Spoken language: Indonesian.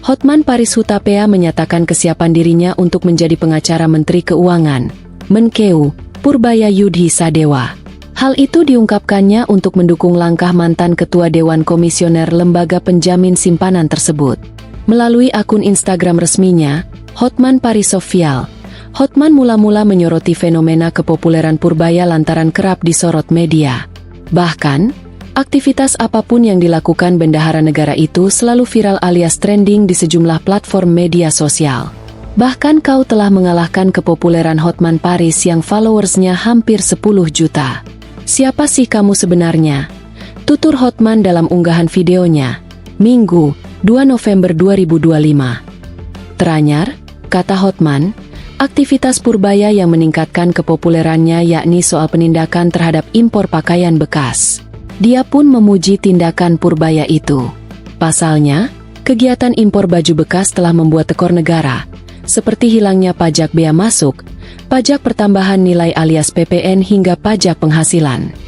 Hotman Paris Hutapea menyatakan kesiapan dirinya untuk menjadi pengacara Menteri Keuangan, Menkeu, Purbaya Yudhi Sadewa. Hal itu diungkapkannya untuk mendukung langkah mantan Ketua Dewan Komisioner Lembaga Penjamin Simpanan tersebut. Melalui akun Instagram resminya, Hotman Paris Official, Hotman mula-mula menyoroti fenomena kepopuleran Purbaya lantaran kerap disorot media. Bahkan, aktivitas apapun yang dilakukan bendahara negara itu selalu viral alias trending di sejumlah platform media sosial. Bahkan kau telah mengalahkan kepopuleran Hotman Paris yang followersnya hampir 10 juta. Siapa sih kamu sebenarnya? Tutur Hotman dalam unggahan videonya, Minggu, 2 November 2025. Teranyar, kata Hotman, aktivitas Purbaya yang meningkatkan kepopulerannya yakni soal penindakan terhadap impor pakaian bekas. Dia pun memuji tindakan Purbaya itu. Pasalnya, kegiatan impor baju bekas telah membuat tekor negara, seperti hilangnya pajak bea masuk, pajak pertambahan nilai alias PPN hingga pajak penghasilan.